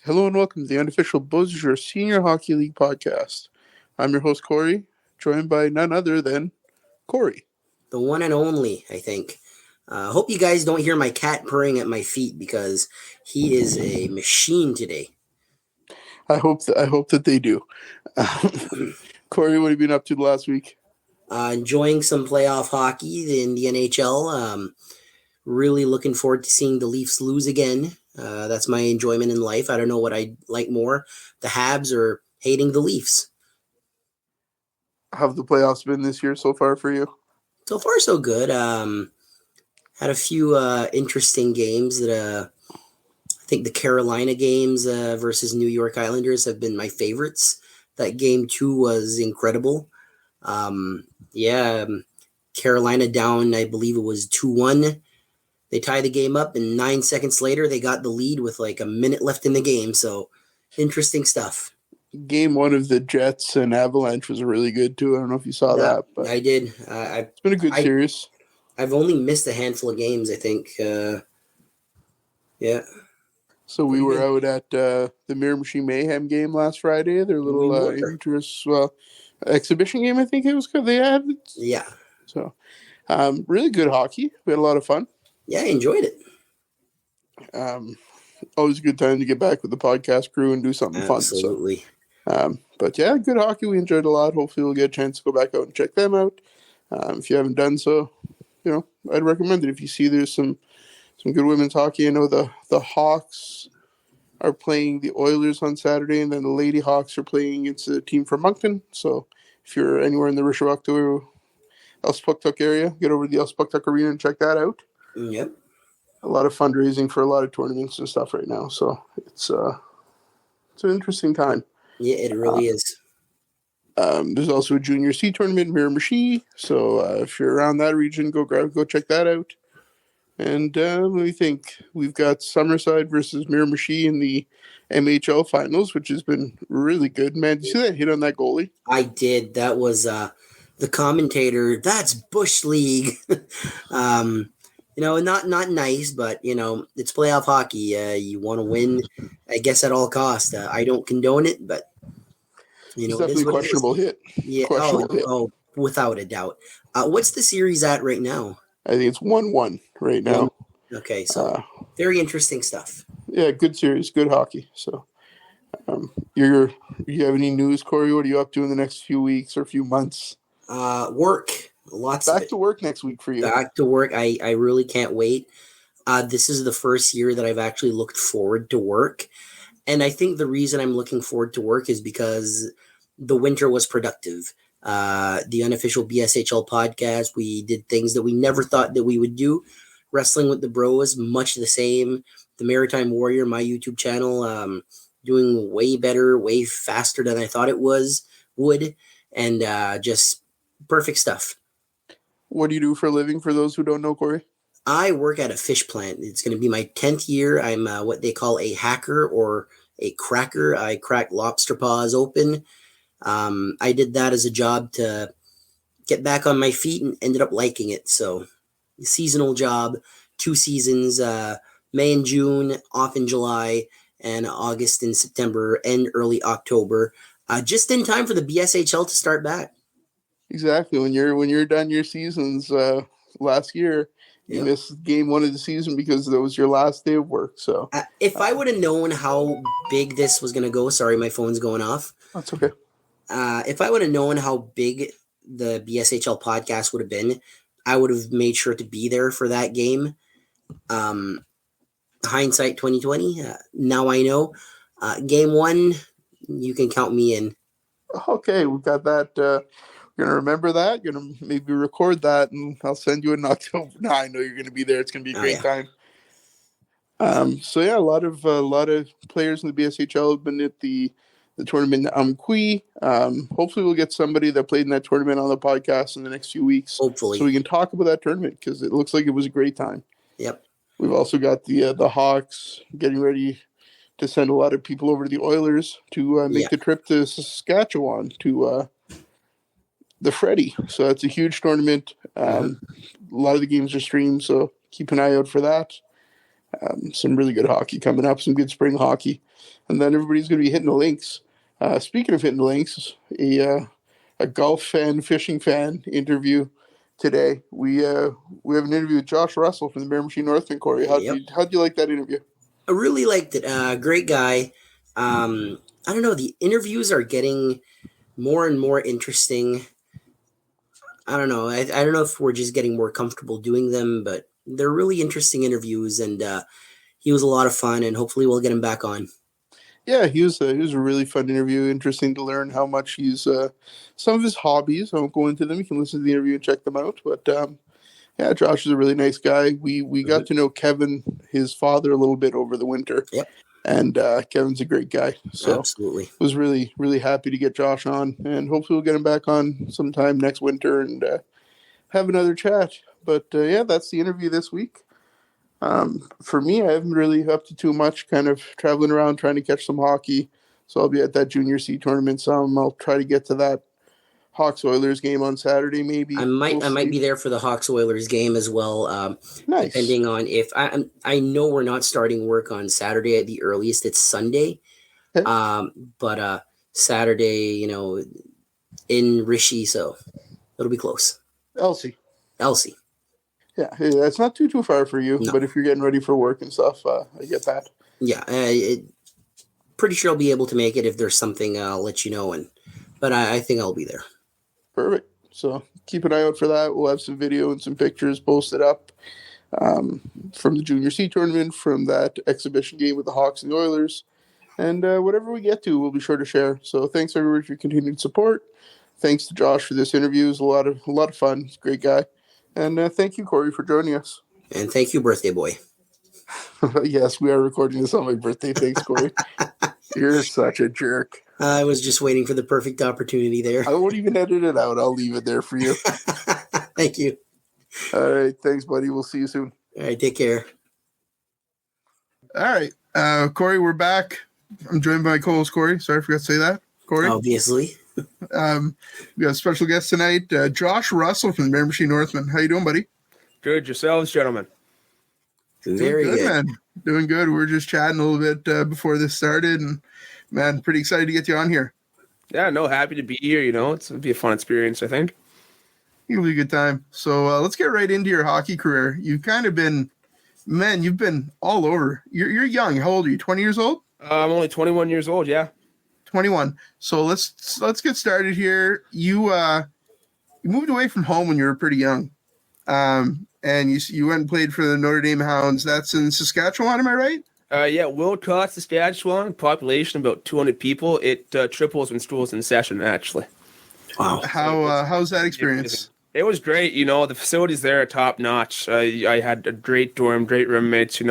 Hello and welcome to the unofficial BSHL Senior Hockey League podcast. I'm your host, Corey, joined by none other than Corey. The one and only, I think. Hope you guys don't hear my cat purring at my feet because he is a machine today. I hope that they do. Corey, what have you been up to the last week? Enjoying some playoff hockey in the NHL. Really looking forward to seeing the Leafs lose again. That's my enjoyment in life. I don't know what I like more, the Habs or hating the Leafs. How have the playoffs been this year so far for you? So far, so good. Had a few interesting games that I think the Carolina games versus New York Islanders have been my favorites. That game 2 was incredible. Carolina down, I believe it was 2-1. They tie the game up, and 9 seconds later, they got the lead with like a minute left in the game. So, interesting stuff. Game 1 of the Jets and Avalanche was really good, too. I don't know if you saw that. But I did. It's been a good series. I've only missed a handful of games, I think. So we were out at the Miramichi Mayhem game last Friday. Their little exhibition game, I think it was good. They had. Yeah. So, really good hockey. We had a lot of fun. Yeah, I enjoyed it. Always a good time to get back with the podcast crew and do something fun. Absolutely. But yeah, good hockey. We enjoyed a lot. Hopefully we'll get a chance to go back out and check them out. If you haven't done so, I'd recommend it. If you see there's some good women's hockey. I know the Hawks are playing the Oilers on Saturday, and then the Lady Hawks are playing against a team from Moncton. So if you're anywhere in the Rishabakto, Elsipogtog area, get over to the Elsipogtog Arena and check that out. Yep. A lot of fundraising for a lot of tournaments and stuff right now. So it's an interesting time. Yeah, it really is. There's also a Junior C tournament in Miramichi. So if you're around that region, go check that out. And let me think. We've got Summerside versus Miramichi in the MHL finals, which has been really good. Man, did you see that hit on that goalie? I did. That was the commentator. That's Bush League. Not nice, but, it's playoff hockey. You want to win, I guess, at all costs. I don't condone it, but, it's definitely a questionable hit. Yeah, without a doubt. What's the series at right now? I think it's 1-1 right now. Okay, so very interesting stuff. Yeah, good series, good hockey. So, you have any news, Corey? What are you up to in the next few weeks or few months? Work. Lots back to work next week for you. Back to work. I really can't wait. This is the first year that I've actually looked forward to work. And I think the reason I'm looking forward to work is because the winter was productive. The unofficial BSHL podcast, we did things that we never thought that we would do. Wrestling with the Bros, much the same. The Maritime Warrior, my YouTube channel, doing way better, way faster than I thought it would. And just perfect stuff. What do you do for a living, for those who don't know, Corey? I work at a fish plant. It's going to be my 10th year. I'm what they call a hacker or a cracker. I crack lobster paws open. I did that as a job to get back on my feet and ended up liking it. So, seasonal job, 2 seasons, May and June, off in July, and August and September, and early October, just in time for the BSHL to start back. Exactly. When you're done your seasons last year, you missed game 1 of the season because that was your last day of work. So if I would have known how big this was going to go, sorry, my phone's going off. That's okay. If I would have known how big the BSHL podcast would have been, I would have made sure to be there for that game. Hindsight 2020. Now I know. Game 1, you can count me in. Okay, we've got that. We're going to remember that. Going to maybe record that, and I'll send you in October. No, I know you're going to be there. It's going to be a great time. A lot of players in the BSHL have been at the tournament in Amqui. Hopefully we'll get somebody that played in that tournament on the podcast in the next few weeks. Hopefully. So we can talk about that tournament because it looks like it was a great time. Yep. We've also got the Hawks getting ready to send a lot of people over to the Oilers to make the trip to Saskatchewan to the Freddie. So that's a huge tournament. A lot of the games are streamed, so keep an eye out for that. Some really good hockey coming up, some good spring hockey. And then everybody's going to be hitting the links. Speaking of hitting the links, a golf fan, fishing fan interview today. We have an interview with Josh Russell from the Miramichi Northmen. Corey, how'd you like that interview? I really liked it. Great guy. I don't know. The interviews are getting more and more interesting. I don't know. I don't know if we're just getting more comfortable doing them, but they're really interesting interviews, and he was a lot of fun, and hopefully we'll get him back on. Yeah, he was a really fun interview. Interesting to learn how much he's some of his hobbies. I won't go into them. You can listen to the interview and check them out. But yeah, Josh is a really nice guy. We got to know Kevin, his father, a little bit over the winter. Yep. And Kevin's a great guy. So absolutely, was really, really happy to get Josh on, and hopefully we'll get him back on sometime next winter and have another chat. But yeah, that's the interview this week. For me, I haven't really up to too much, kind of traveling around trying to catch some hockey. So I'll be at that Junior C tournament some. I'll try to get to that Hawks Oilers game on Saturday, maybe. I might be there for the Hawks Oilers game as well. Nice. Depending on if I know we're not starting work on Saturday at the earliest. It's Sunday. Okay. But Saturday, in Rishi, so it'll be close. Elsie. Yeah, that's not too far for you, but if you're getting ready for work and stuff, I get that. Yeah, pretty sure I'll be able to make it. If there's something, I'll let you know. But I think I'll be there. Perfect. So keep an eye out for that. We'll have some video and some pictures posted up from the Junior C tournament, from that exhibition game with the Hawks and the Oilers. And whatever we get to, we'll be sure to share. So thanks, everyone, for your continued support. Thanks to Josh for this interview. It was a lot of fun. He's a great guy. And thank you, Corey, for joining us. And thank you, birthday boy. Yes, we are recording this on my birthday. Thanks, Corey. You're such a jerk. I was just waiting for the perfect opportunity there. I won't even edit it out. I'll leave it there for you. Thank you. All right. Thanks, buddy. We'll see you soon. All right. Take care. All right. Corey, we're back. I'm joined by my co-host, Corey. Sorry, I forgot to say that. Corey? Obviously. We got a special guest tonight, Josh Russell from the Miramichi Northmen. How you doing, buddy? Good. Yourselves, gentlemen? Very good, man. Doing good. We were just chatting a little bit before this started, and, man, pretty excited to get you on here. Yeah, no, happy to be here. It'll be a fun experience, I think. It'll be a good time. So let's get right into your hockey career. You've kind of been, you've been all over. You're young. How old are you, 20 years old? I'm only 21 years old, yeah. 21. So let's get started here. You moved away from home when you were pretty young, and you went and played for the Notre Dame Hounds. That's in Saskatchewan, am I right? Yeah, Wilcott, Saskatchewan. Population about 200 people. It triples when school's in session, actually. Wow. How's that experience? It was great. The facilities there are top notch. I had a great dorm, great roommates.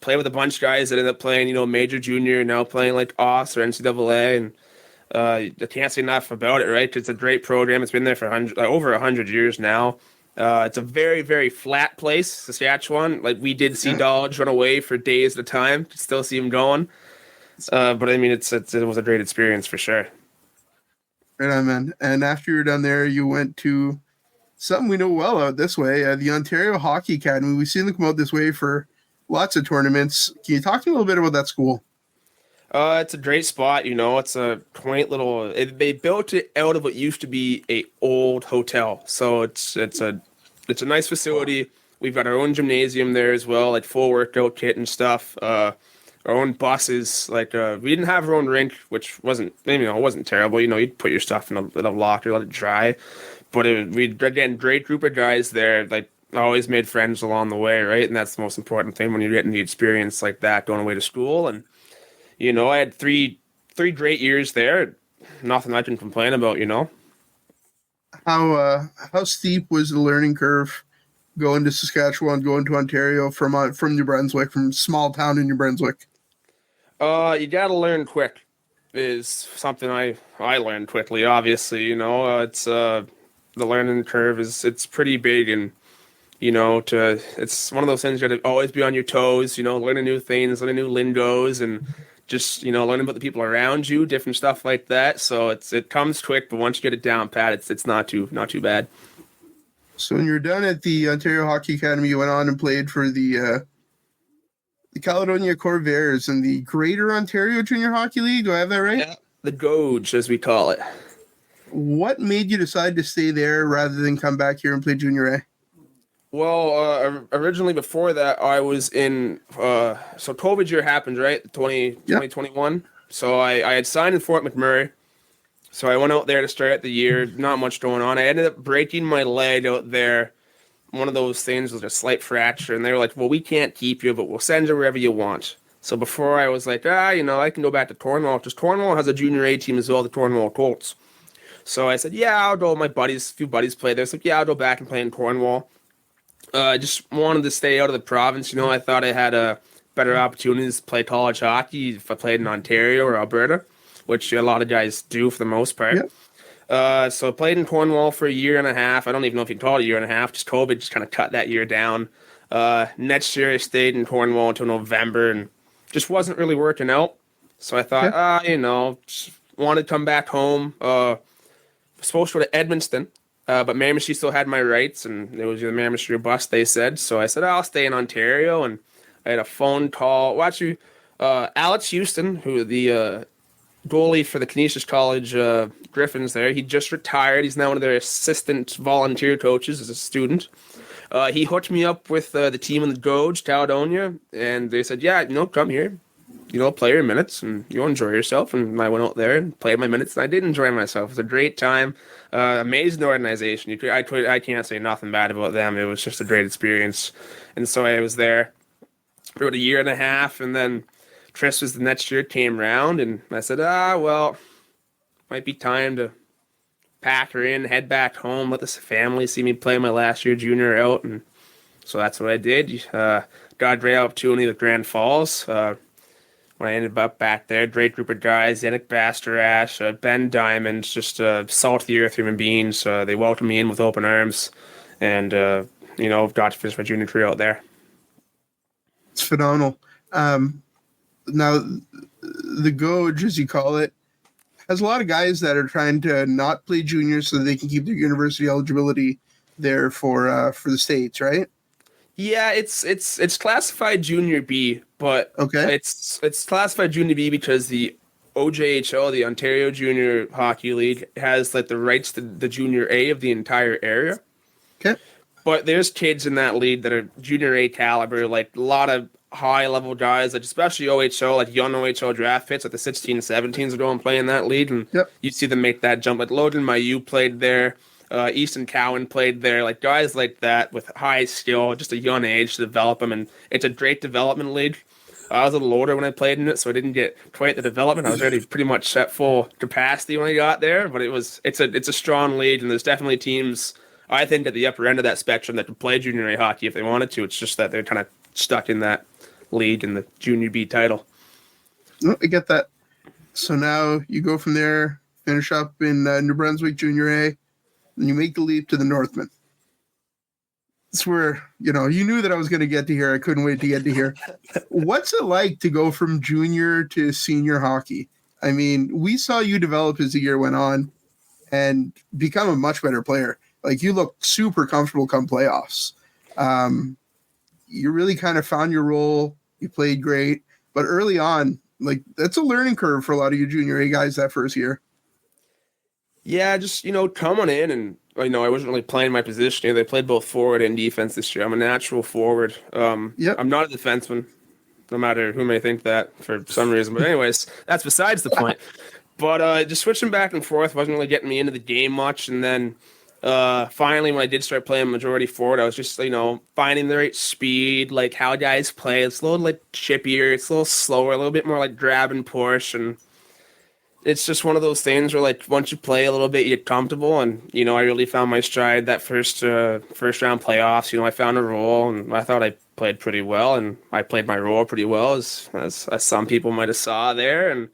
Play with a bunch of guys that ended up playing, major, junior, now playing like Oss or NCAA, and I can't say enough about it, right? It's a great program. It's been there for over 100 years now. It's a very, very flat place, Saskatchewan. Like, we did see dogs run away for days at a time. Still see them going. But, I mean, it was a great experience for sure. Right on, man. And after you were done there, you went to something we know well out this way, the Ontario Hockey Academy. We've seen them come out this way for lots of tournaments. Can you talk to me a little bit about that school? It's a great spot. It's a quaint little. They built it out of what used to be a old hotel, so it's a nice facility. We've got our own gymnasium there as well, like full workout kit and stuff. Our own buses. Like we didn't have our own rink, which wasn't terrible. You'd put your stuff in a locker, let it dry. But again, great group of guys there. Like, always made friends along the way, right? And that's the most important thing when you're getting the experience like that, going away to school. And, I had three great years there. Nothing I can complain about, How steep was the learning curve going to Saskatchewan, going to Ontario from New Brunswick, from small town in New Brunswick? You got to learn quick is something I learned quickly, obviously. It's the learning curve it's pretty big, and it's one of those things you got to always be on your toes, learning new things, learning new lingos, and just, learning about the people around you, different stuff like that. So it comes quick, but once you get it down pat, it's not too bad. So when you were done at the Ontario Hockey Academy, you went on and played for the the Caledonia Corvairs in the Greater Ontario Junior Hockey League. Do I have that right? Yeah, the Goge, as we call it. What made you decide to stay there rather than come back here and play Junior A? Well, originally before that, I was in. So COVID year happened, right? 2021. So I had signed in Fort McMurray. So I went out there to start the year. Not much going on. I ended up breaking my leg out there. One of those things was a slight fracture, and they were like, "Well, we can't keep you, but we'll send you wherever you want." So before I was like, I can go back to Cornwall because Cornwall has a Junior A team as well, the Cornwall Colts. So I said, yeah, I'll go. A few buddies play there. So yeah, I'll go back and play in Cornwall. I just wanted to stay out of the province. I thought I had better opportunities to play college hockey if I played in Ontario or Alberta, which a lot of guys do for the most part. Yep. So I played in Cornwall for a year and a half. I don't even know if you can call it a year and a half. Just COVID just kind of cut that year down. Next year I stayed in Cornwall until November and just wasn't really working out. So I thought, just wanted to come back home. Was supposed to go to Edmonton, but Miramichi still had my rights, and it was either Miramichi or bust, they said. So I said, I'll stay in Ontario, and I had a phone call. Well, actually, Alex Houston, who the goalie for the Canisius College Griffins there, he just retired. He's now one of their assistant volunteer coaches as a student. He hooked me up with the team in the Goge, Caledonia, and they said, yeah, come here. Play your minutes and you'll enjoy yourself. And I went out there and played my minutes, and I did enjoy myself. It was a great time. Amazing organization. I can't say nothing bad about them. It was just a great experience. And so I was there for about a year and a half, and then Christmas the next year came around, and I said, might be time to pack her in, head back home, let the family see me play my last year junior out. And so that's what I did. Got a great opportunity with Grand Falls. When I ended up back there, great group of guys, Yannick Bastarash, Ben Diamond, just salt of the earth human beings. They welcomed me in with open arms, and got to finish my junior career out there. It's phenomenal. Now, the Goge, as you call it, has a lot of guys that are trying to not play junior so that they can keep their university eligibility there for the States, right? Yeah, it's classified Junior B, but okay. It's classified Junior B because the OJHL, the Ontario Junior Hockey League, has like the rights to the Junior A of the entire area. Okay. But there's kids in that league that are Junior A caliber, like a lot of high-level guys, like especially OHL, like young OHL draft picks, like the 16 and 17s are going to play in that league, and you see them make that jump. Like Logan Mayu played there. Easton Cowan played there, like guys like that with high skill, just a young age to develop them, and it's a great development league. I was a little older when I played in it, so I didn't get quite the development. I was already pretty much set full capacity when I got there, but it's a strong league, and there's definitely teams, I think, at the upper end of that spectrum that could play junior A hockey if they wanted to. It's just that they're kind of stuck in that league in the Junior B title. Oh, I get that. So now you go from there, finish up in New Brunswick Junior A, and you make the leap to the Northmen. It's where, you knew that I was going to get to here. I couldn't wait to get to here. What's it like to go from junior to senior hockey? I mean, we saw you develop as the year went on and become a much better player. Like, you look super comfortable come playoffs. You really kind of found your role. You played great. But early on, like, that's a learning curve for a lot of you junior A guys that first year. Yeah, just, coming in, and, I wasn't really playing my position. They played both forward and defense this year. I'm a natural forward. I'm not a defenseman, no matter who may think that for some reason. But anyways, that's besides the point. But just switching back and forth wasn't really getting me into the game much. And then finally, when I did start playing majority forward, I was just, finding the right speed, like how guys play. It's a little like chippier. It's a little slower, a little bit more like grab and push. And it's just one of those things where, like, once you play a little bit, you get comfortable. And, I really found my stride that first round playoffs. I found a role, and I thought I played pretty well. And I played my role pretty well, as some people might have saw there. And,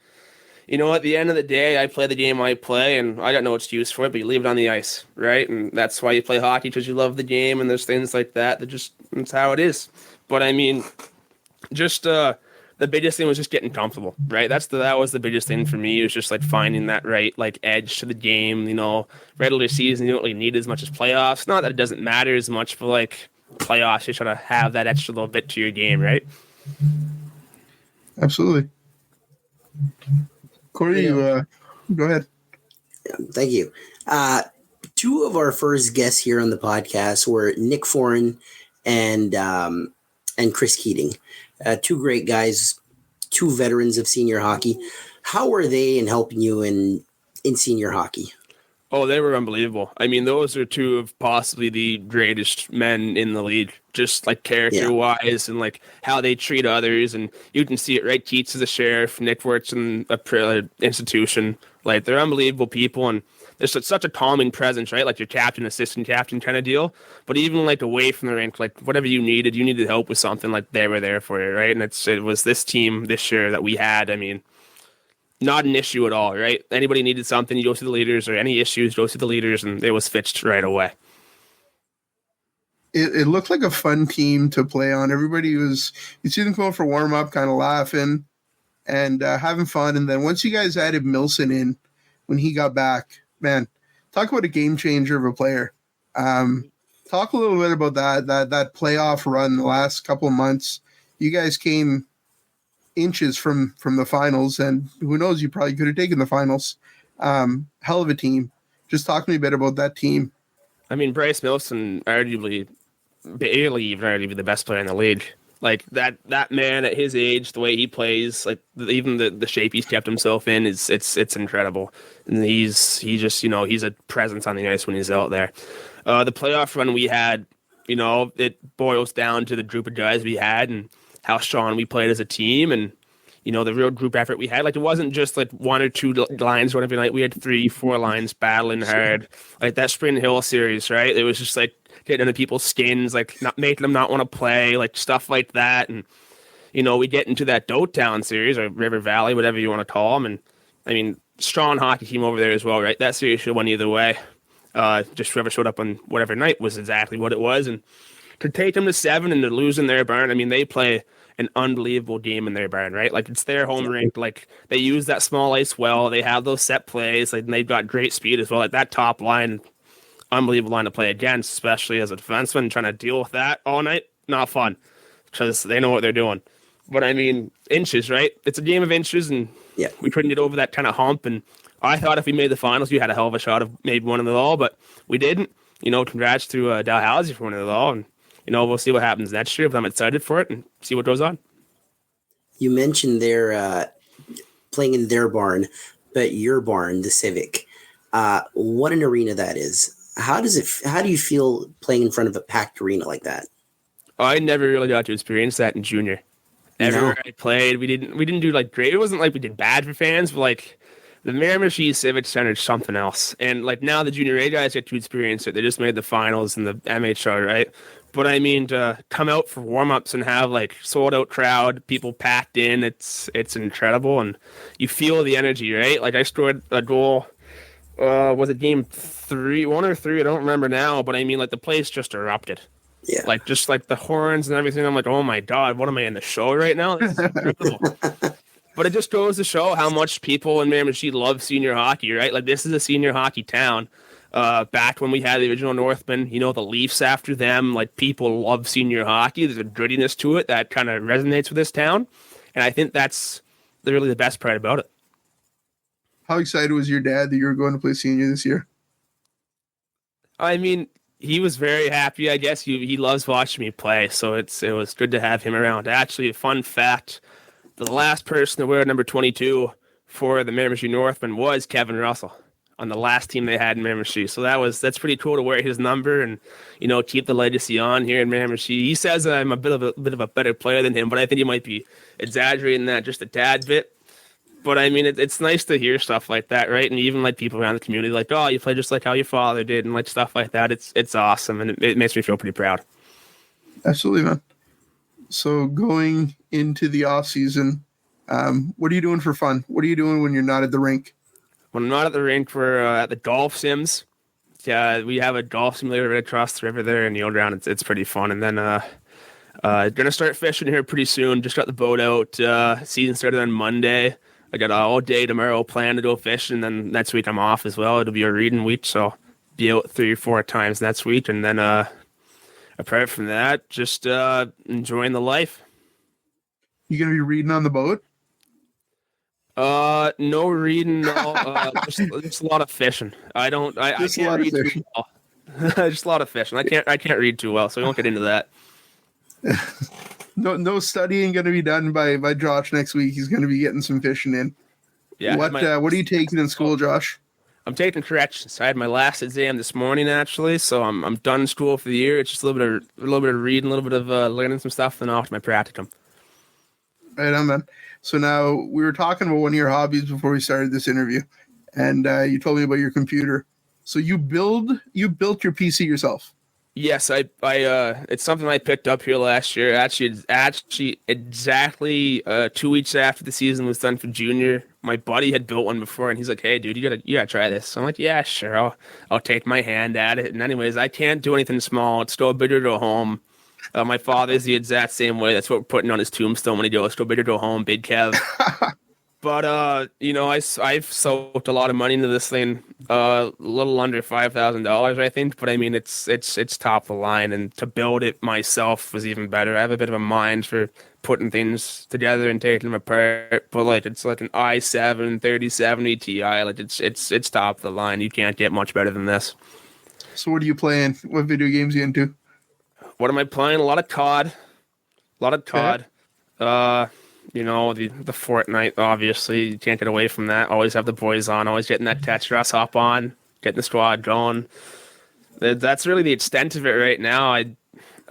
at the end of the day, I play the game I play, and I got no excuse for it, but you leave it on the ice, right? And that's why you play hockey, because you love the game, and there's things like that that's how it is. But, I mean, just the biggest thing was just getting comfortable, right? That was the biggest thing for me. It was just like finding that right like edge to the game. Regular season you don't really need as much as playoffs. Not that it doesn't matter as much, but like playoffs, you try to have that extra little bit to your game, right? Absolutely. Corey, go ahead. Thank you. Two of our first guests here on the podcast were Nick Foran and Chris Keating. Two great guys, two veterans of senior hockey. How were they in helping you in senior hockey? Oh, they were unbelievable. I mean, those are two of possibly the greatest men in the league, just like character-wise and like how they treat others. And you can see it, right? Keats is a sheriff, Nick works in a institution. Like, they're unbelievable people, and there's such a calming presence, right? Like your captain, assistant captain kind of deal. But even like away from the rink, like whatever you needed help with something, like they were there for you, right? And it was this team this year that we had. I mean, not an issue at all, right? Anybody needed something, you go to the leaders, or any issues, go to the leaders, and it was fixed right away. It looked like a fun team to play on. Everybody you see them come out for warm up, kind of laughing and having fun. And then once you guys added Milson in when he got back, man, talk about a game changer of a player. Talk a little bit about that playoff run the last couple of months. You guys came inches from the finals, and who knows, you probably could have taken the finals. Hell of a team. Just talk to me a bit about that team. I mean, Bryce Milson, arguably the best player in the league. Like that man at his age, the way he plays, like even the shape he's kept himself in it's incredible. And he's just, he's a presence on the ice when he's out there. The playoff run we had, it boils down to the group of guys we had and how strong we played as a team, and the real group effort we had. Like, it wasn't just like one or two lines or whatever. Like, we had 3-4 lines battling hard. Like that Spring Hill series, right? It was just like getting under people's skins, like not making them not want to play, like stuff like that. And we get into that Town series or River Valley, whatever you want to call them. And I mean, strong hockey team over there as well, right? That series should have won either way. Just whoever showed up on whatever night was exactly what it was. And to take them to 7 and to lose in their barn, I mean, they play an unbelievable game in their barn, right? Like, it's their home rink. Like, they use that small ice well. They have those set plays. Like, and they've got great speed as well. Like, that top line, unbelievable line to play against, especially as a defenseman trying to deal with that all night. Not fun, because they know what they're doing. But I mean, inches, right? It's a game of inches, and we couldn't get over that kind of hump. And I thought if we made the finals, we had a hell of a shot of maybe winning it all, but we didn't. Congrats to Dalhousie for winning it all, and we'll see what happens next year, but I'm excited for it and see what goes on. You mentioned they're playing in their barn, but your barn, the Civic, what an arena that is. How do you feel playing in front of a packed arena like that? I never really got to experience that in junior. Everywhere I played, we didn't do like great. It wasn't like we did bad for fans, but like the Miramichi Civic Center is something else. And like now the junior A guys get to experience it. They just made the finals in the MHR, right? But I mean, to come out for warm-ups and have like sold-out crowd, people packed in, it's incredible, and you feel the energy, right? Like, I scored a goal. Was it game 1 or 3? I don't remember now. But I mean, like, the place just erupted. Yeah. Like, just like the horns and everything. I'm like, oh my God, what am I in the show right now? This is incredible. But it just goes to show how much people in Miramichi love senior hockey, right? Like, this is a senior hockey town. Back when we had the original Northmen, the Leafs after them, like, people love senior hockey. There's a grittiness to it that kind of resonates with this town. And I think that's really the best part about it. How excited was your dad that you were going to play senior this year? I mean, he was very happy, I guess. He loves watching me play, so it was good to have him around. Actually, a fun fact, the last person to wear number 22 for the Miramichi Northmen was Kevin Russell on the last team they had in Miramichi. So that's pretty cool to wear his number and, keep the legacy on here in Miramichi. He says I'm a bit of a better player than him, but I think he might be exaggerating that just a tad bit. But I mean, it's nice to hear stuff like that, right? And even like people around the community, like, oh, you play just like how your father did, and like stuff like that. It's awesome, and it makes me feel pretty proud. Absolutely, man. So going into the off season, what are you doing for fun? What are you doing when you're not at the rink? When I'm not at the rink, we're at the golf sims. Yeah, we have a golf simulator right across the river there in the old ground. It's pretty fun. And then gonna start fishing here pretty soon. Just got the boat out. Season started on Monday. I got all day tomorrow planned to go fishing, and then next week I'm off as well. It'll be a reading week, so be out 3 or 4 times next week. And then apart from that, just enjoying the life. You gonna be reading on the boat? No reading, no. Just a lot of fishing. I can't read too well. Just a lot of fishing. I can't read too well, so we won't get into that. No studying going to be done by Josh next week. He's going to be getting some fishing in. Yeah. What are you taking in school, Josh? I'm taking corrections. I had my last exam this morning, actually, so I'm done school for the year. It's just a little bit of reading, a little bit of learning some stuff, then off to my practicum. Right on, man. So now we were talking about one of your hobbies before we started this interview, and you told me about your computer. So you built your PC yourself. Yes, I it's something I picked up here last year. Actually exactly 2 weeks after the season was done for junior. My buddy had built one before, and he's like, "Hey, dude, you gotta try this." So I'm like, "Yeah, sure, I'll take my hand at it." And anyways, I can't do anything small. It's still bigger to home. My father's the exact same way. That's what we're putting on his tombstone when he goes, "Still bigger to home, Big Kev." But I've soaked a lot of money into this thing, a little under $5,000, I think. But I mean, it's top of the line, and to build it myself was even better. I have a bit of a mind for putting things together and taking them apart. But it's like an i7 3070 Ti. Like it's top of the line. You can't get much better than this. So what are you playing? What video games are you into? What am I playing? A lot of COD. Yeah. The Fortnite, obviously. You can't get away from that. Always have the boys on. Always getting that Tetris hop on. Getting the squad going. That's really the extent of it right now. I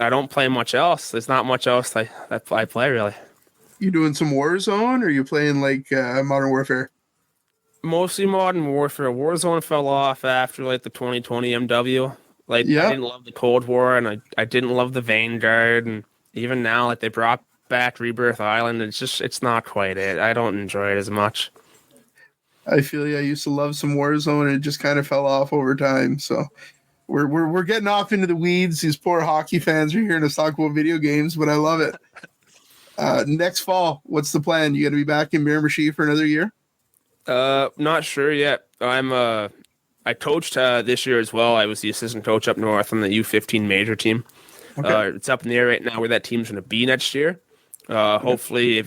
don't play much else. There's not much else I play, really. You doing some Warzone, or are you playing, Modern Warfare? Mostly Modern Warfare. Warzone fell off after, the 2020 MW. I didn't love the Cold War, and I didn't love the Vanguard, and even now, they brought back Rebirth Island. It's not quite it. I don't enjoy it as much. I feel I used to love some Warzone, and it just kind of fell off over time. So we're getting off into the weeds. These poor hockey fans are hearing us talk about video games, but I love it. Next fall, what's the plan? You got to be back in Miramichi for another year? Not sure yet. I coached this year as well. I was the assistant coach up north on the U15 major team. Okay. It's up in the air right now where that team's going to be next year. Hopefully,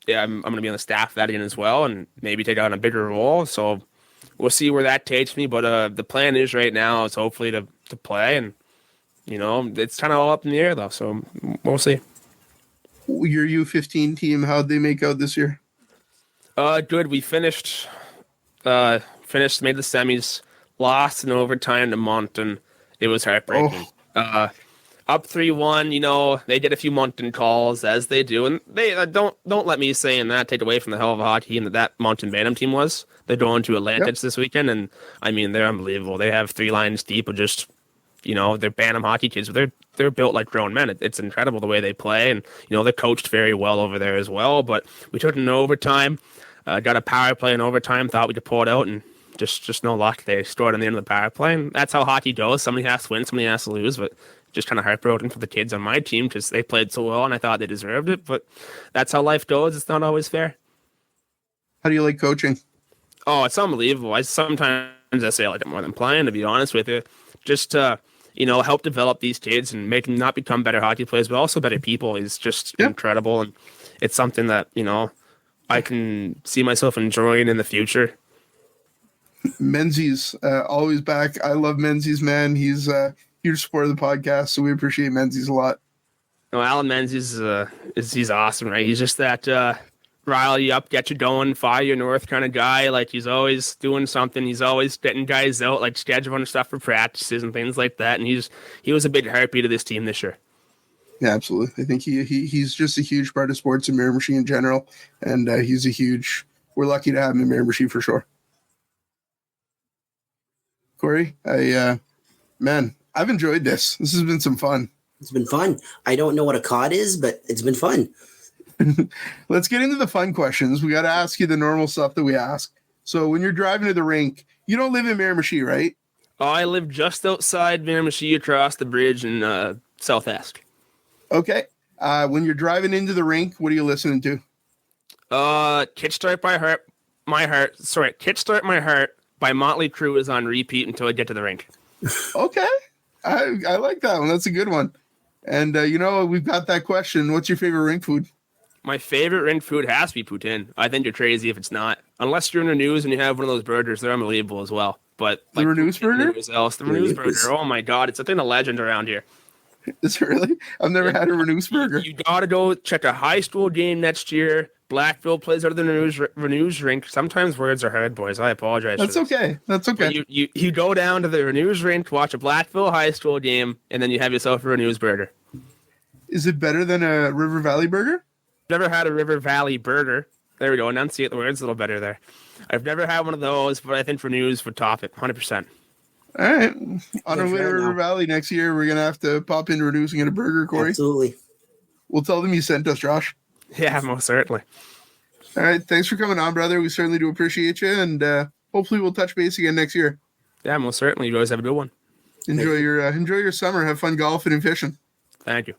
I'm going to be on the staff of that again as well, and maybe take on a bigger role. So we'll see where that takes me. But the plan is right now is hopefully to play, and it's kind of all up in the air though. So we'll see. Your U15 team, how'd they make out this year? Good. We finished, made the semis, lost in overtime to Moncton. It was heartbreaking. Up 3-1, they get a few Moncton calls, as they do, and they don't let me saying that take away from the hell of a hockey team that Moncton Bantam team was. They're going to Atlantic this weekend, and I mean, they're unbelievable. They have 3 lines deep of just, they're Bantam hockey kids, but they're built like grown men. It's incredible the way they play, and they're coached very well over there as well. But we took it in overtime, got a power play in overtime, thought we could pull it out, and just no luck. They scored on the end of the power play, and that's how hockey goes. Somebody has to win, somebody has to lose, but just kind of heartbroken for the kids on my team because they played so well and I thought they deserved it. But that's how life goes. It's not always fair. How do you like coaching? Oh, it's unbelievable. Sometimes I say I like it more than playing, to be honest with you. Just to, help develop these kids and make them not become better hockey players, but also better people is just incredible. And it's something that, I can see myself enjoying in the future. Menzies, always back. I love Menzies, man. He's huge supporter of the podcast, so we appreciate Menzies a lot. No, Alan Menzies he's awesome, right? He's just that rile you up, get you going, fire you north kind of guy. He's always doing something. He's always getting guys out, scheduling stuff for practices and things like that. And he was a big heartbeat of this team this year. Yeah, absolutely. I think he's just a huge part of sports in Miramichi in general, and we're lucky to have him in Miramichi for sure. Corey, I've enjoyed this. This has been some fun. It's been fun. I don't know what a COD is, but it's been fun. Let's get into the fun questions. We got to ask you the normal stuff that we ask. So when you're driving to the rink, you don't live in Miramichi, right? I live just outside Miramichi, across the bridge in South Esk. Okay. When you're driving into the rink, what are you listening to? Kickstart My Heart by Motley Crue is on repeat until I get to the rink. Okay. I like that one. That's a good one. And, we've got that question. What's your favorite rink food? My favorite rink food has to be poutine. I think you're crazy if it's not. Unless you're in the news and you have one of those burgers, they're unbelievable as well. But the Renews burger? The Renews burger. Oh my God, it's a thing of legend around here. Is it really? I've never had a Renews burger. You gotta go check a high school game next year. Blackville plays out of the Renews rink. Sometimes words are hard, boys. I apologize. That's okay. That's okay. You go down to the Renews rink, watch a Blackville high school game, and then you have yourself a Renews burger. Is it better than a River Valley burger? Never had a River Valley burger. There we go. Enunciate the words a little better there. I've never had one of those, but I think Renews would top it 100%. All right. On our way to River Valley next year, we're going to have to pop into Renews and get a burger, Corey. Absolutely. We'll tell them you sent us, Josh. Yeah, most certainly. All right. Thanks for coming on, brother. We certainly do appreciate you, and hopefully we'll touch base again next year. Yeah, most certainly. You guys have a good one. Enjoy your summer. Have fun golfing and fishing. Thank you.